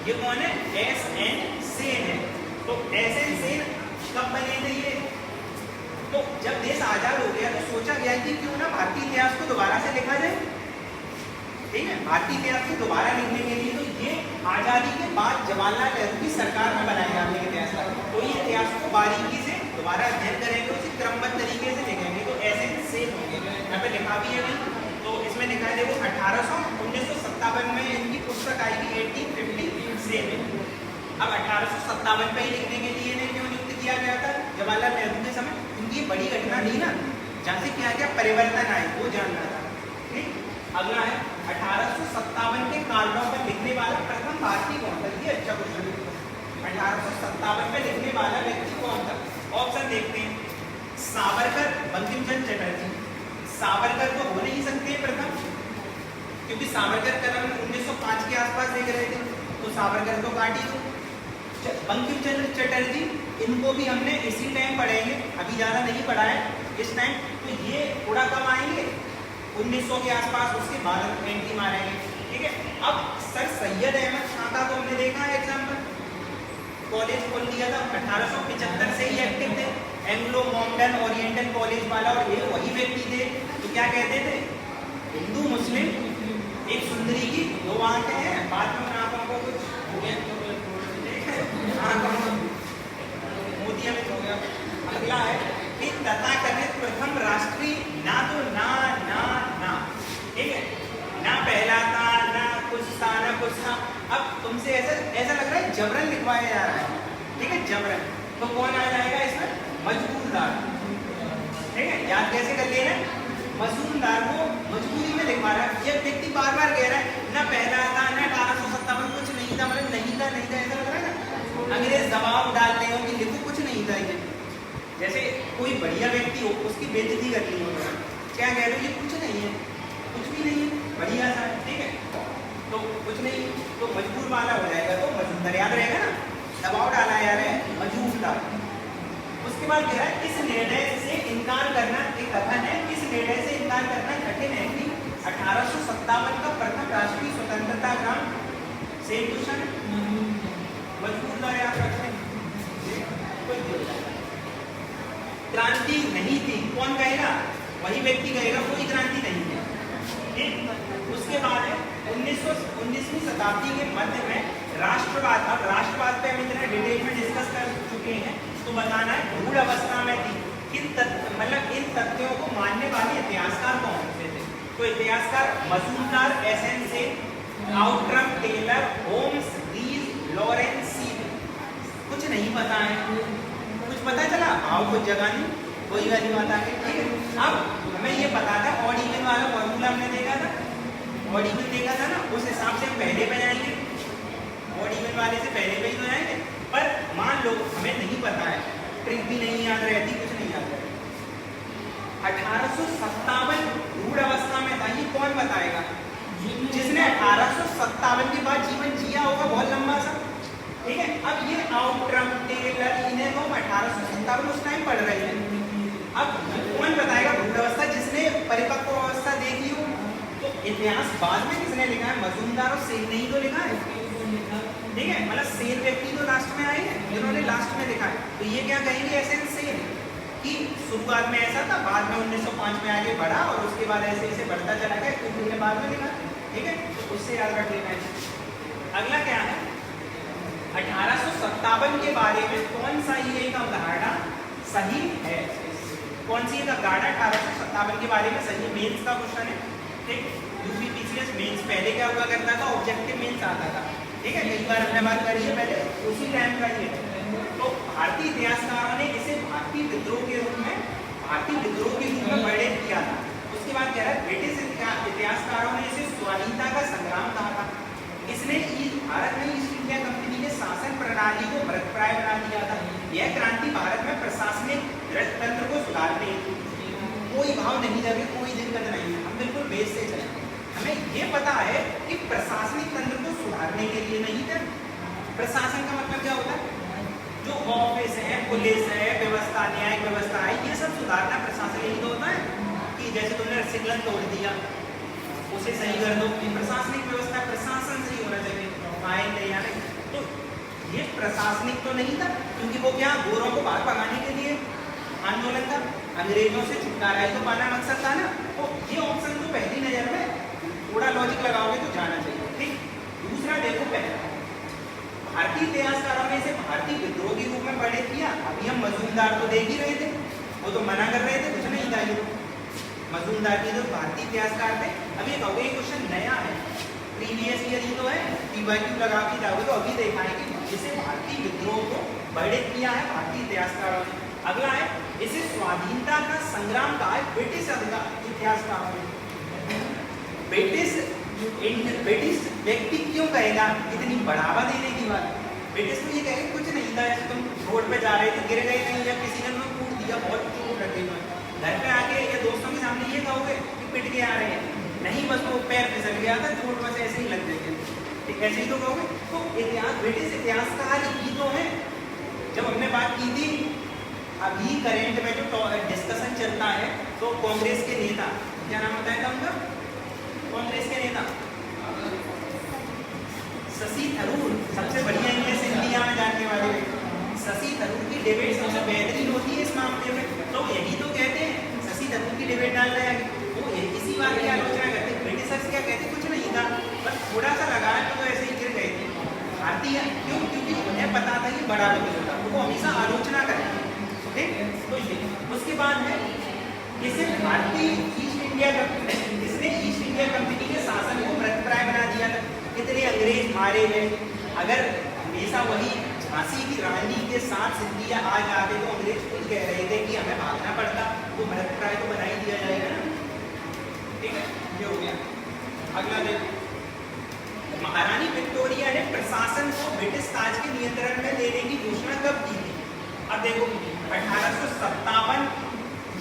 ये कौन है? SN सेन है। तो SN सेन कब बने थे ये? तो जब देश आजाद हो गया तो सोचा गया कि क्यों ना भारतीय इतिहास को दोबारा से लिखा जाए, ठीक है। भारतीय इतिहास को दोबारा लिखने के लिए तो ये आजादी के बाद जवाहरलाल नेहरू की सरकार में बनाए जाने के इतिहास का, तो ये इतिहास को बारीकी से दोबारा अध्ययन करेंगे, उसे क्रमबद्ध तरीके से लिखेंगे। तो SN सेन होंगे, यहाँ पे लिखा भी है नहीं, तो इसमें लिखा है देखो 1957 में इनकी पुस्तक आएगी 1857। अब 1857 पे ही लिखने के लिए इन्हें क्यों नियुक्त किया गया था? जवाहरलाल नेहरू के समय इनकी बड़ी घटना थी ना, जहाँ से क्या क्या परिवर्तन आए वो जानना था, ठीक। अगला है 1857 के कारणों पर लिखने वाला प्रथम भारतीय कौन था? ये अच्छा क्वेश्चन है। 1857 में लिखने वाला व्यक्ति कौन था? ऑप्शन देखते हैं, सावरकर, बंकिम चंद्र चटर्जी। सावरकर तो हो नहीं सकते प्रथम, क्योंकि सावरकर कलम 1905 के आसपास देख रहे थे, तो सावरकर तो काट ही दो। बंकिम चंद्र चटर्जी, इनको भी हमने इसी टाइम पढ़ेंगे, अभी ज़्यादा नहीं पढ़ा है इस टाइम। तो ये थोड़ा कम आएंगे 1900 के आसपास, उसके बाद एंट्री मारेंगे, ठीक है। अब सर सैयद अहमद खां का तो हमने देखा है एग्जाम्पल, कॉलेज खोल दिया था 1875 से ही एक्टिव थे, एंग्लो मॉमडन ओरिएंटल कॉलेज वाला, और ये वही व्यक्ति थे तो क्या कहते थे? हिंदू मुस्लिम एक सुंदरी की दो आंखें हैं, बाद में आंखों को कुछ हो गया, मोतिया में हो गया। अगला है कि तथाकथित प्रथम राष्ट्रीय ना तो ना ना ना, ठीक है, ना पहला था, ना कुछ था, ना कुछ था। अब तुमसे ऐसा लग रहा है जबरन लिखवाया जा रहा है, ठीक है, जबरन। तो कौन आ जाएगा इसमें? मजबूरदार, ठीक है। याद कैसे कर लेना? मजबूरदार को मजबूरी में लिखवा रहा है। ये व्यक्ति बार बार कह रहा है ना पहला था, ना 1857 कुछ नहीं था, मतलब नहीं था ऐसा लग रहा है ना। अंग्रेज दबाव डाल रहे हो कि लिखो कुछ नहीं था ये। जैसे कोई बढ़िया व्यक्ति हो, उसकी बेइज्जती कर ली हो, क्या कह रहे हो? ये कुछ नहीं है, कुछ भी नहीं है, बढ़िया था, ठीक है। तो कुछ नहीं, तो मजबूर वाला हो जाएगा, तो मजबूर याद रहेगा ना, दबाव डाला जा रहा है, मजबूर। उसके बाद कह रहा है इस निर्णय से इनकार करना, एक कथन है, इस निर्णय से इनकार विचार करना कठिन है कि 1857 का प्रथम राष्ट्रीय स्वतंत्रता ग्राम सेम क्वेश्चन मजबूर द्वारा याद रखते क्रांति नहीं थी, कौन कहेगा? वही व्यक्ति कहेगा कोई क्रांति नहीं है। ठीक, उसके बाद है 19वीं शताब्दी के मध्य में राष्ट्रवाद। अब राष्ट्रवाद पे हम इतना डिटेल में डिस्कस कर चुके हैं, तो बताना है रूढ़ अवस्था में थी। मतलब इन तथ्यों को मानने वाले इतिहासकार कौन से थे? तो इतिहासकार Majumdar, S N Sen, Outram, Taylor, Holmes, Rees, Lawrence, कुछ नहीं पता है। कुछ पता चला? आओ कुछ जगह नहीं, कोई वाली बात आ गई। ठीक है, अब हमें ये पता था ऑड इवन वाला फॉर्मूला हमने देखा था, ऑड इवन देखा था ना, उस हिसाब से हम पहले पे जाएंगे, ऑड इवन वाले से पहले पे ही तो जाएंगे। पर मान लो हमें नहीं पता है, ट्रिक भी नहीं याद रहती, कुछ नहीं याद रहती। 1857 रूढ़ अवस्था में था, ये कौन बताएगा? जिसने 1857 के बाद जीवन जिया होगा बहुत लंबा सा। ठीक है, अब ये आउट्रम, टेलर, इन्हें तो 1857 उस टाइम पढ़ रहे हैं। अब कौन बताएगा रूढ़ अवस्था? जिसने परिपक्व अवस्था देखी हो। तो इतिहास बाद में किसने लिखा है? मजूमदार और सेन ने ही तो लिखा है। ठीक है, मतलब सेन व्यक्ति तो लास्ट में आए हैं, जिन्होंने लास्ट में लिखा है। तो ये क्या कहेंगे एसएन सेन कि शुरुआत में ऐसा था, बाद में 1905 में आगे बढ़ा और उसके बाद ऐसे ऐसे बढ़ता चला गया, क्योंकि उन्होंने बाद में लिखा। ठीक है, तो उससे याद रख लेना है। अगला क्या है? 1857 के बारे में कौन सा ये एक अवधारणा सही है? कौन सी एक अवधारणा 1857 के बारे में सही? मेंस का क्वेश्चन है। ठीक, यूपीपीसीएस मेंस पहले क्या हुआ करता था? ऑब्जेक्टिव मेंस आता था। ठीक है, कई बार हमने बात करी है पहले, उसी टाइम का ये। तो भारतीय इतिहासकारों ने इसे भारतीय विद्रोह के रूप में वर्णित किया था। उसके बाद कह रहा है ब्रिटिश इतिहासकारों ने इसे स्वाधीनता का संग्राम कहा था। इसने भारत में ईस्ट इंडिया कंपनी के शासन प्रणाली को मृतप्राय बना दिया था। यह क्रांति भारत में प्रशासनिक तंत्र को सुधारने, कोई भाव नहीं लगे, कोई दिक्कत नहीं है, हम बिल्कुल बेस से चले। हमें ये पता है कि प्रशासनिक तंत्र को सुधारने के लिए नहीं थे। प्रशासन का मतलब क्या होता है? जो ऑफिस है, पुलिस है, व्यवस्था, न्यायिक व्यवस्था है, ये सब सुधारना प्रशासन यही तो होता है कि जैसे तुमने सिग्नल तोड़ दिया, उसे सही कर दो। प्रशासनिक व्यवस्था, प्रशासन सही होना चाहिए, फाइन नहीं आने। तो ये प्रशासनिक तो नहीं था, क्योंकि वो क्या गोरों को बाहर भगाने के लिए आंदोलन था, अंग्रेजों से छुटकारा ही तो पाना मकसद था ना। तो ये ऑप्शन तो पहली नजर में थोड़ा लॉजिक लगाओगे तो जाना चाहिए। ठीक, दूसरा देखो, पहला भारतीय इतिहासकारों ने इसे भारतीय विद्रोह के रूप में वर्णित किया। अभी हम मजूमदार तो देख ही रहे थे, वो तो मना कर रहे थे, कुछ नहीं था। ये मजूमदार की जो भारतीय इतिहासकार थे। अभी कहोगे क्वेश्चन नया है, प्रीवियस ईयर ही तो है, पीवाईक्यू लगा के जाओगे तो अभी देखा है कि जिसे भारतीय विद्रोह को वर्णित किया है भारतीय इतिहासकारों ने। अगला है इसे स्वाधीनता का संग्राम कहा है ब्रिटिश इतिहासकारों ने। ब्रिटिश व्यक्ति क्यों कहेगा इतनी बढ़ावा देने की बात? ब्रिटिश तो ये कहेगा कुछ नहीं था, तुम रोड पे जा रहे थे, गिर गए नहीं, या किसी ने तुम्हें कूट दिया, बहुत चोट लग गई, घर पे आके या दोस्तों के सामने ये कहोगे कि पिट के आ रहे हैं, नहीं बस वो पैर फिसल गया था, चोट बस ऐसे ही लग गई, ठीक ऐसे ही तो कहोगे। तो इतिहास ब्रिटिश इतिहासकार ही तो है। जब हमने बात की थी अभी करेंट में जो डिस्कशन चलता है, तो कांग्रेस के नेता, क्या नाम बताया था उनका? कांग्रेस के नेता शशि थरूर, सबसे बढ़िया इंग्लिश इंडिया में जानने वाले शशि थरूर की डिबेट सबसे बेहतरीन होती है इस मामले में। तो यही तो कहते हैं शशि थरूर की डिबेट डाल रहे हैं, वो इसी बात की आलोचना करते हैं। ब्रिटिशर्स क्या कहते, कुछ नहीं था, बस थोड़ा सा लगाया तो ऐसे ही गिर गए थे। भारतीय क्यों? क्योंकि उन्हें पता था कि बड़ा विद्रोह था, वो हमेशा आलोचना करेंगे। ठीक, तो ये उसके बाद है इसे भारतीय ईस्ट इंडिया कंपनी, इसने ईस्ट इंडिया कंपनी के शासन को मृतप्राय बना दिया था। कितने अंग्रेज मारे हैं, अगर हमेशा वही झांसी की रानी के साथ सिंधिया आ जाते तो अंग्रेज खुद कह रहे थे कि हमें भागना पड़ता, तो मृतप्राय तो बना ही दिया जाएगा ना। ठीक है, ये हो गया। अगला देखो, महारानी विक्टोरिया ने प्रशासन को ब्रिटिश ताज के नियंत्रण में लेने की घोषणा कब की थी? अब देखो 1857,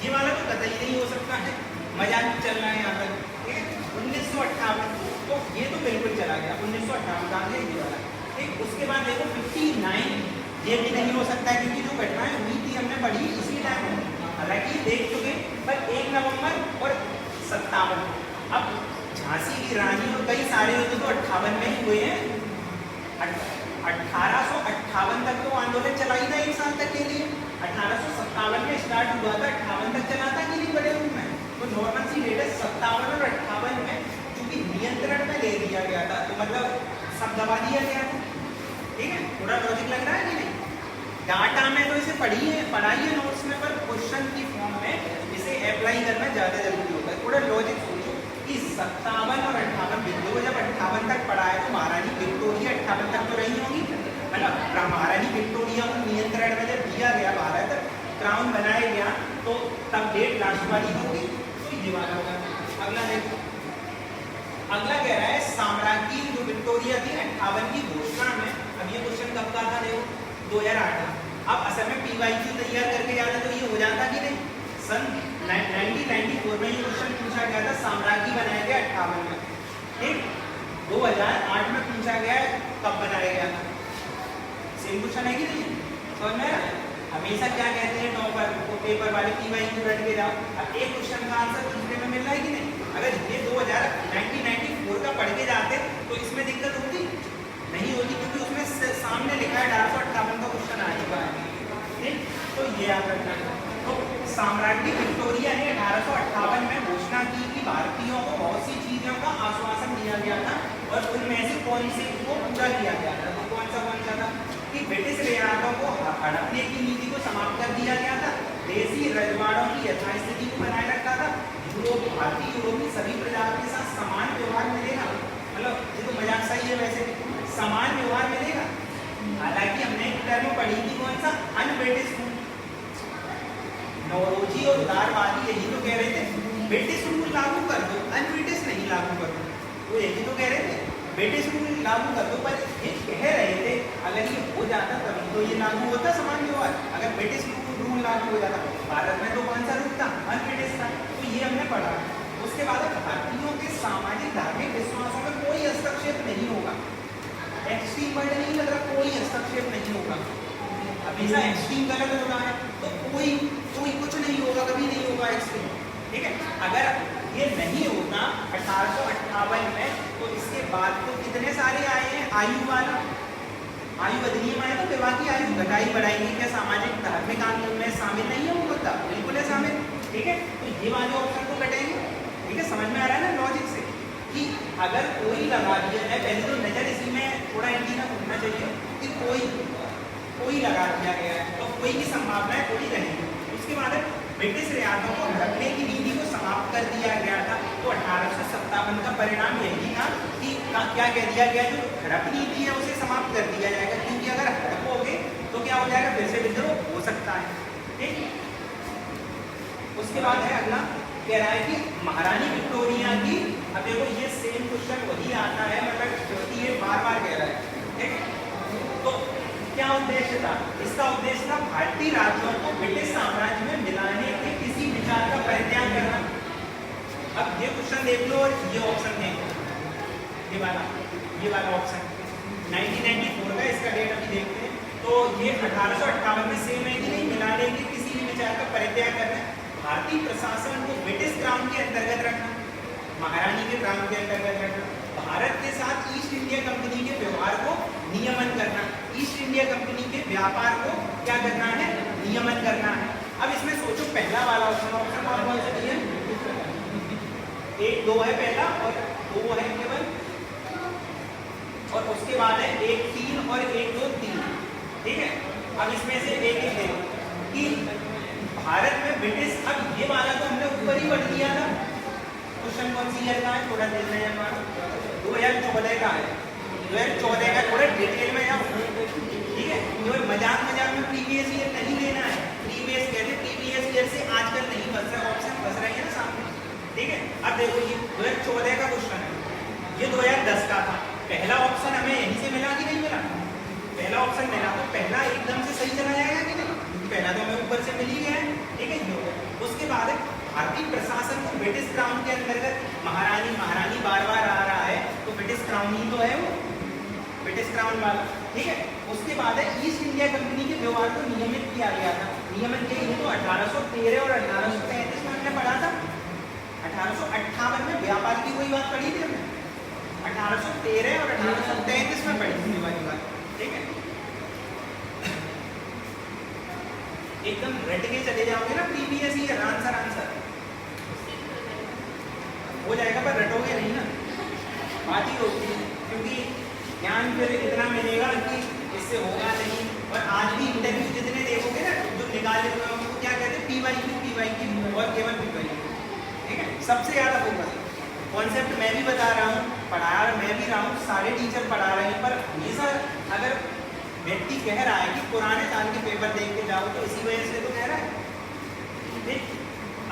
ये वाला तो कतई नहीं हो सकता है, मजाक चल रहा है यहाँ पर। ठीक है, 1958, तो ये तो बिल्कुल चला गया, 1958 का ये वाला। ठीक, उसके बाद देखो 59, ये भी नहीं हो सकता है, क्योंकि जो घटनाएं हुई थी हमने पढ़ी इसी टाइम, हालांकि देख चुके, पर 1 नवंबर और 57। अब झांसी की रानी और कई सारे युद्ध तो 58 में ही हुए हैं। 1858 तक तो आंदोलन चला ही था 1 साल तक के लिए। 1857 में स्टार्ट हुआ था, 58 तक चला था कि नहीं बड़े रूप में। तो नॉर्मल सी डेट है 57 और 58 में, चूंकि नियंत्रण में ले लिया गया था तो मतलब सब दबा दिया गया था। ठीक है, थोड़ा लॉजिक लग रहा है कि नहीं? डाटा में तो इसे पढ़ाइए नोट्स में, पर क्वेश्चन की फॉर्म में इसे अप्लाई करना ज्यादा जरूरी होगा। थोड़ा लॉजिक सोचो कि 57 और 58 बिंदु को जब 58 तक पढ़ा है तो महारानी विक्टोरिया 58 तक तो रही होगी, मतलब महारानी विक्टोरिया को नियंत्रण में जब दिया गया, भारत क्राउन बनाया गया, तो तब डेट लास्ट वाली होगी, तो ये वाला होगा। अगला देखो, अगला कह रहा है साम्राज्य जो विक्टोरिया थी 58 की घोषणा में। अब ये क्वेश्चन कब का था देखो, 2008। अब असल में पीवाईक्यू तैयार करके जाता तो ये हो जाता कि नहीं। सन 1994 में ये क्वेश्चन पूछा गया था, साम्राज्य बनाया गया 58 में। ठीक, 2008 में पूछा गया कब बनाया गया था। सेम क्वेश्चन है कि नहीं? समझ में आ रहा है? हमेशा क्या कहते हैं टॉपर को, पेपर वाले पीवाईक्यू रट के जाओ। अब एक क्वेश्चन का आंसर दूसरे में मिल रहा है कि नहीं? अगर ये 1994 का पढ़ के जाते तो इसमें दिक्कत होती नहीं होती, क्योंकि उसमें सामने लिखा है 1858 का क्वेश्चन आ चुका है। ठीक, तो ये याद रखना। तो साम्राज्य विक्टोरिया ने 1858 में घोषणा की कि भारतीयों को बहुत सी चीजों का आश्वासन दिया गया था और उनमें से कौन से को पूरा किया गया था। तो कौन सा था कि ब्रिटिश रियासतों को हड़पने की नीति को समाप्त कर दिया गया था, देसी रजवाड़ों की यथास्थिति को बनाए रखा था, भारतीय यूरोपीय सभी प्रजातियों के साथ समान व्यवहार मिलेगा। मतलब ये तो मजाक सही है, वैसे समान व्यवहार मिलेगा। हालांकि हमने एक टर्म पढ़ी थी, कौन सा, अन ब्रिटिश रूल। नौरोजी और उदारवादी यही तो कह रहे थे ब्रिटिश रूल लागू कर दो, अन ब्रिटिश नहीं लागू कर दो। वो यही तो कह रहे थे ब्रिटिश रूल लागू कर दो, पर ये कह रहे थे अगर ये हो जाता तभी तो ये लागू होता समान व्यवहार। अगर ब्रिटिश रूल लागू हो जाता, भारत में तो कौन सा रूल था, अन ब्रिटिश था। तो ये हमने पढ़ा। उसके बाद भारतीयों के सामाजिक धार्मिक विश्वासों में कोई हस्तक्षेप नहीं होगा। एक्सट्रीम वर्ड नहीं लग रहा, कोई हस्तक्षेप नहीं होगा। हमेशा एक्सट्रीम गलत हो रहा है, तो कोई कुछ नहीं होगा, कभी नहीं होगा एक्सट्रीम। ठीक है, अगर ये नहीं होता 1858 में, तो इसके बाद तो कितने सारे आए हैं आयु वाला, आयु अधिनियम आया, तो विवाह की आयु घटाई बढ़ाएंगे, क्या सामाजिक धार्मिक आंदोलन में शामिल नहीं है वो मुद्दा? बिल्कुल है शामिल। ठीक है, तो ये वाले ऑप्शन को कटेंगे। ठीक है, समझ में आ रहा है ना लॉजिक से कि अगर कोई लगा दिया है, पहले तो नजर इसी में थोड़ा एंटीना घूमना चाहिए कि कोई लगा दिया गया है, तो कोई की संभावना थोड़ी रहेगी। उसके बाद ब्रिटिश रियासतों को हड़पने की नीति को समाप्त कर दिया गया था। तो 1857 का परिणाम यही था कि क्या कह दिया गया, जो हड़प नीति है उसे समाप्त कर दिया जाएगा, क्योंकि अगर हड़पोगे तो क्या हो जाएगा, फिर से विद्रोह हो सकता है। ठीक, उसके बाद है अगला, कह रहा है कि महारानी विक्टोरिया की, अब देखो ये सेम क्वेश्चन वही आता है, मतलब ये बार-बार कह रहा है। ठीक, तो क्या उद्देश्य था इसका? उद्देश्य था भारतीय राज्यों को ब्रिटिश साम्राज्य में मिलाने के किसी विचार का परित्याग करना। अब ये क्वेश्चन देख लो और ये ऑप्शन देख लो, ये वाला ऑप्शन 1994 का, इसका डेट अभी देखते हैं। तो ये 1858 में सेम है कि नहीं, मिलाने के किसी भी विचार का परित्याग करना, भारतीय प्रशासन को ब्रिटिश क्राउन के अंतर्गत रखना, महारानी के क्राउन के अंतर्गत रखना, भारत के साथ ईस्ट इंडिया कंपनी के व्यवहार को नियमन करना, ईस्ट इंडिया कंपनी के व्यापार को क्या करना है, नियमन करना है। अब इसमें सोचो पहला वाला ऑप्शन कौन सा दिया, 1 2 है पहला और 2 है केवल, और उसके बाद है 1 3 और 1 2 3। ठीक है, अब इसमें से एक है कि भारत में ब्रिटिश, अब ये वाला तो हमने ऊपर ही पढ़ दिया था। क्वेश्चन कौन सी ईयर का है, थोड़ा देख लें, 2014 का है। 2014 का थोड़ा डिटेल में जाओ। ठीक है, जो मजाक में प्रीवियस ईयर नहीं लेना है, प्रीवियस कहते प्रीवियस ईयर से आजकल नहीं बच रहा, ऑप्शन बच रहे हैं ना सामने। ठीक है, अब देखो ये 2014 का क्वेश्चन है, ये 2010 का था। पहला ऑप्शन हमें यहीं से मिला कि नहीं मिला? पहला ऑप्शन मिला, तो पहला एकदम से सही चला जाएगा कि नहीं? पहला तो हमें ऊपर से मिल ही गया है। ठीक है, उसके बाद भारतीय प्रशासन को ब्रिटिश क्राउन के अंतर्गत, महारानी बार-बार आ रहा है, तो ब्रिटिश क्राउन ही तो है वो, ब्रिटिश क्राउन वाला। ठीक है, उसके बाद है ईस्ट इंडिया कंपनी के व्यवहार को नियमित किया गया था। नियमन के ये तो 1813 और 1833 में हमने पढ़ा था। 1858 1813 और 1833 में पढ़ी थी वाली बात, ठीक है। एकदम रट के चले जाओगे ना प्रीवियस ईयर आंसर हो जाएगा, पर रटोगे नहीं ना, बात ही होती है, क्योंकि ज्ञान फिर इतना मिलेगा कि इससे होगा नहीं। और आज भी इंटरव्यू जितने देखोगे ना जो निकाले हुए उनको क्या कहते हैं, PYQ और केवल PYQ, ठीक है। सबसे ज़्यादा फोकस कॉन्सेप्ट मैं भी बता रहा हूँ, पढ़ा मैं भी रहा हूँ, सारे टीचर पढ़ा रहे हैं, पर हमेशा अगर व्यक्ति कह रहा है कि पुराने साल के पेपर देख के जाओ तो इसी वजह से तो कह रहा है। ठीक,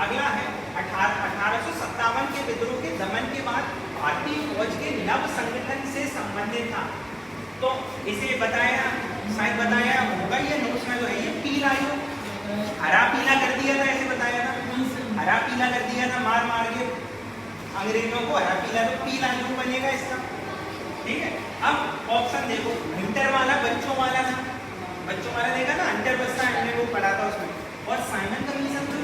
अगला है 1857 के विद्रोह के दमन के बाद भारतीय फौज के नव संगठन से संबंधित था। तो इसे बताया, शायद बताया होगा, ये नोट्स में तो है, ये पीला आयोग, हरा पीला कर दिया था, ऐसे बताया था, हरा पीला कर दिया था मार मार के अंग्रेजों को, हरा पीला तो पीला आयोग बनेगा इसका, ठीक है। अब ऑप्शन देखो, हंटर वाला बच्चों वाला था, बच्चों वाला देखा ना, हंटर बस्ता हमने वो पढ़ा था उसमें, और साइमन कमीशन तो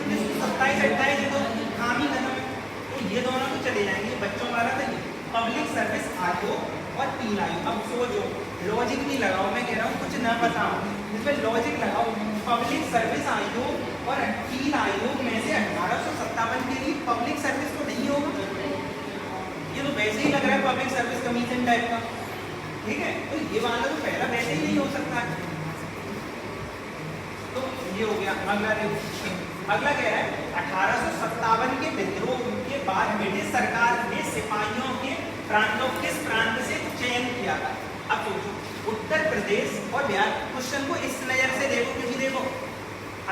27-28 तो काम ही खत्म है, तो ये दोनों तो चले जाएंगे। बच्चों वाला था ये पब्लिक सर्विस आयोग और पील आयोग। अब सोचो, लॉजिक भी लगाओ, मैं कह रहा हूँ कुछ ना बताओ, इसमें लॉजिक लगाओ। पब्लिक सर्विस आयोग और पील आयोग में से 1857 के लिए पब्लिक सर्विस तो नहीं होगा, ये तो वैसे ही लग रहा है पब्लिक सर्विस कमीशन टाइप का, ठीक है। तो ये वाला तो पहला वैसे ही नहीं हो सकता है, तो ये हो गया। अगला कह रहा है 1857 के विद्रोह के बाद ब्रिटिश सरकार ने सिपाहियों के प्रांतों किस प्रांत से चयन किया था। अब सोचो, उत्तर प्रदेश और बिहार। क्वेश्चन को इस नजर से देखो, क्योंकि देखो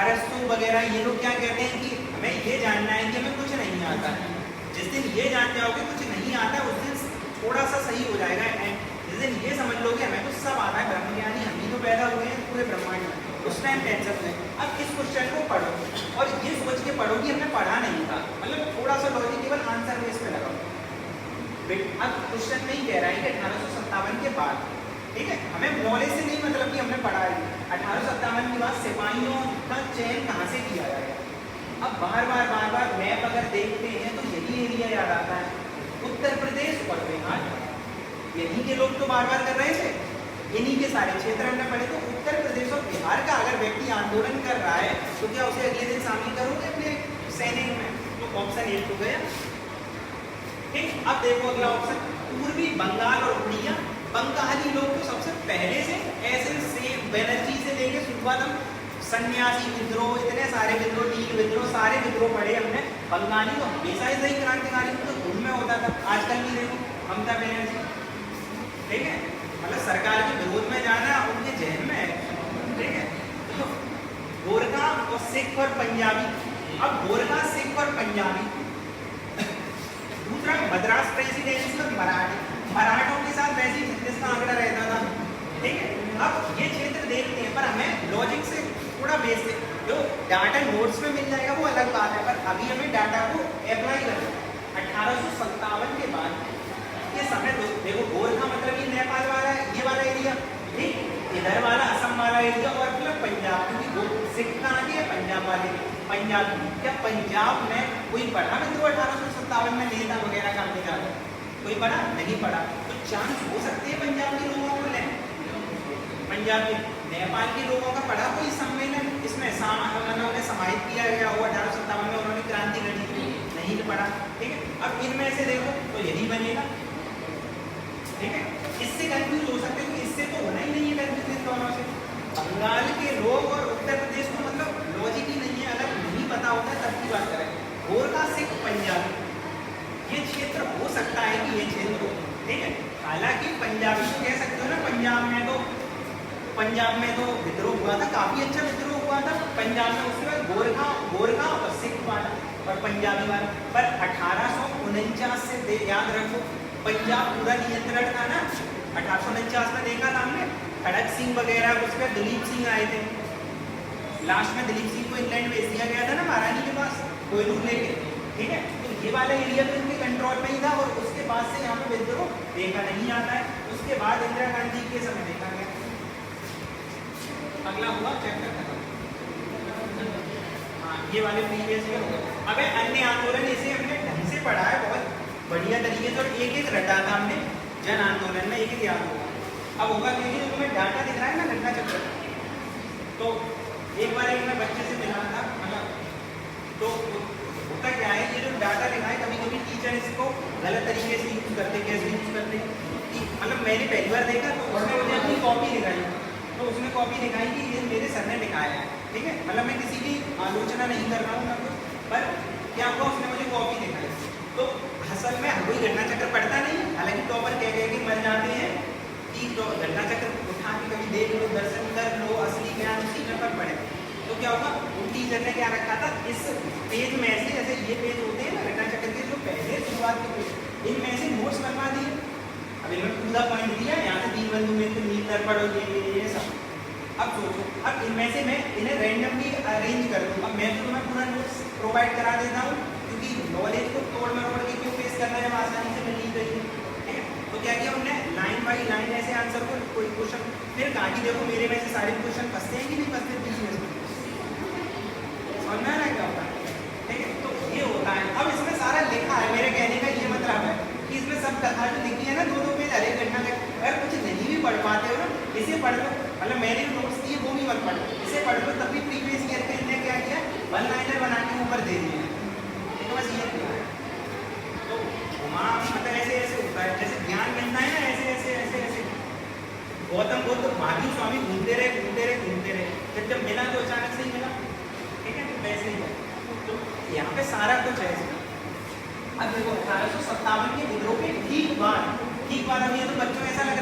अरस्तु वगैरह ये लोग क्या कहते हैं कि हमें ये जानना है कि हमें कुछ नहीं आता है। जिस दिन ये जान जाओगे कुछ नहीं आता, उस दिन थोड़ा सा सही हो जाएगा, एंड जिस दिन ये समझ लोगे हमें तो सब आता है, ब्रह्मज्ञानी हम ही तो पैदा हुए हैं पूरे ब्रह्मांड में, उस टाइम टेंशन नहीं। अब इस क्वेश्चन को पढ़ो और ये सोच के पढ़ो कि हमने पढ़ा नहीं था, मतलब थोड़ा सा लॉजिक केवल आंसर बेस पे लगाओ। अब क्वेश्चन नहीं कह रहा है कि 1857 के बाद, ठीक है, हमें नॉलेज से नहीं मतलब कि हमने पढ़ा है। 1857 के बाद सिपाहियों का चयन कहाँ से किया जाएगा। अब बार बार मैप अगर देखते हैं तो यही एरिया याद आता है, उत्तर प्रदेश और बिहार, यहीं के लोग तो बार बार कर रहे थे, इन्हीं के सारे क्षेत्र हमने पढ़े। तो उत्तर प्रदेश और बिहार का अगर व्यक्ति आंदोलन कर रहा है तो क्या उसे अगले दिन शामिल करोगे अपने सैनिक में? तो ऑप्शन ए तो गया, ठीक। अब देखो अगला ऑप्शन, पूर्वी बंगाल और उड़िया। बंगाली लोग तो सबसे पहले से ऐसे से बनर्जी से लेके शुरुआत, हम सन्यासी विद्रोह, इतने सारे विद्रोह, नील विद्रोह, सारे विद्रोह पढ़े हमने। बंगाली तो हमेशा ही सही क्रांतिकारी तो धूम में होता था, आजकल भी देखो ममता बनर्जी, ठीक है, मतलब सरकार के विरोध में जाना उनके जहन में है, ठीक है। तो गोरखा और सिख और पंजाबी। अब गोरखा, सिख और पंजाबी। दूसरा मद्रास प्रेसिडेंसी और मराठों के साथ वैसे ही छत्तीस का आंकड़ा रहता था, ठीक है। अब ये क्षेत्र देखते हैं, पर हमें लॉजिक से थोड़ा बेसिक जो डाटा नोट्स में मिल जाएगा वो अलग बात है, पर अभी हमें डाटा को अप्लाई करना। 1857 के बाद ये समय देखो, गोरखा मतलब ये नेपाल वाला है, ये वाला एरिया, ठीक, इधर वाला असम वाला एरिया, और मतलब पंजाब, क्योंकि सिख कहाँ के पंजाब वाले, पंजाब। क्या पंजाब में कोई पढ़ा विद्रोह 1857 में नेता वगैरह का हमने जाना, कोई पढ़ा नहीं पढ़ा, तो चांस हो सकते हैं पंजाब के लोगों को लें, पंजाब के नेपाल के लोगों का पढ़ा कोई सम्मेलन, इसमें उन्होंने समाहित किया गया हो 1857 में, उन्होंने क्रांति लड़ी, नहीं पढ़ा, ठीक है। अब इनमें से देखो तो यही बनेगा, ठीक है। इससे कंफ्यूज हो सकते हैं कि इससे तो होना ही नहीं है कंफ्यूज इन दोनों से। बंगाल के लोग और उत्तर प्रदेश को मतलब लॉजिक ही नहीं है, अगर नहीं पता होता तब की बात करें। गोरखा, सिख, पंजाबी, ये क्षेत्र हो सकता है कि ये क्षेत्र हो, ठीक है। हालांकि पंजाबी को कह सकते हो ना, पंजाब में तो विद्रोह हुआ था, काफी अच्छा विद्रोह हुआ था पंजाब में, उसके बाद गोरखा और सिख वाला और पंजाबी वाला। पर 1849 से याद रखो, पंजाब पूरा नियंत्रण था ना, 1849 में देखा था हमने, खड़क सिंह वगैरह, उसके बाद दिलीप सिंह आए थे, लास्ट में दिलीप सिंह को इंग्लैंड भेज दिया गया था ना महारानी के पास कोयलू लेके, ठीक है। तो ये वाला एरिया तो इनके कंट्रोल में ही था, और उसके बाद से यहाँ पे विद्रोह देखा नहीं आता है। उसके बाद इंदिरा गांधी के समय देखा गया। अगला हुआ चैप्टर खत्म, हाँ, ये वाले प्रीवियस ईयर हो गए। अब अन्य आंदोलन, इसे हमने ढंग से पढ़ा है, बहुत बढ़िया तरीके से, और एक एक रटा था हमने, जन आंदोलन में एक याद होगा। अब होगा कि जो तुम्हें डाटा दिख रहा है ना घटना चक्र, तो एक बार मैं बच्चे से मिला था, मतलब तो होता क्या है, ये जो डाटा लिखा है कभी कभी टीचर इसको गलत तरीके से यूज करते, कैसे यूज करते कि मतलब मैंने पहली बार देखा तो उसने मुझे अपनी कॉपी दिखाई, तो उसने कॉपी दिखाई कि ये मेरे सर ने दिखाया है, ठीक है, मतलब मैं किसी की आलोचना नहीं कर रहा हूँ ना कुछ, पर क्या हुआ उसने मुझे कॉपी दिखाई, तो असल में कोई घटना चक्र पढ़ता नहीं, हालांकि टॉपर कह के मर जाते हैं कि तो घटना चक्र उठा के कभी देख लो, दर्शन कर लो, असली ज्ञान उसी में पर पढ़े। तो क्या होगा, टीचर ने क्या रखा था, इस पेज में से, जैसे ये पेज होते हैं ना घटना चक्र के जो पहले शुरुआत के पेज, इनमें से नोट्स बनवा दिए। अब इनमें पूरा पॉइंट दिया, यहाँ से 3 बंदू में तो नील दर पढ़ो, ये सब। अब सोचो, अब इनमें से मैं इन्हें रैंडमली अरेंज कर दूँ। अब मैं तो तुम्हें पूरा नोट्स प्रोवाइड करा देता हूँ, क्योंकि नॉलेज को तोड़ मरोड़ के क्यों फेस करना है, आसानी से मिल नहीं रही, ठीक है। तो क्या किया हमने, लाइन बाई लाइन ऐसे आंसर को, कोई क्वेश्चन, फिर कहा कि देखो मेरे में से सारे क्वेश्चन फंसते हैं कि नहीं फंसते बीच में, समझ में आ रहा है क्या होता है, ठीक है। तो ये होता है। अब इसमें सारा लिखा है, मेरे कहने का ये मतलब है कि इसमें सब कथा जो लिखी है ना, 2-2 पेज हर एक घटना तक, अगर कुछ नहीं भी पढ़ पाते हो ना, इसे पढ़ लो, मतलब मैंने जो नोट्स दिए वो भी मत पढ़ो, इसे पढ़ लो, तभी प्रीवियस ईयर के इनने क्या किया, 1 लाइनर बना के ऊपर दे दिए, ठीक है, बस ये किया है। तो वहाँ मतलब ऐसे ऐसे होता है, जैसे ज्ञान मिलता है ना, ऐसे ऐसे ऐसे ऐसे। गौतम बुद्ध महावीर स्वामी घूमते रहे, जब मिला तो अचानक से ही मिला, ठीक है, तो वैसे ही है। तो यहाँ पे सारा कुछ है इसमें। अब देखो 1857 के विद्रोह के ठीक बाद, अब ये तो बच्चों ऐसा लग रहा है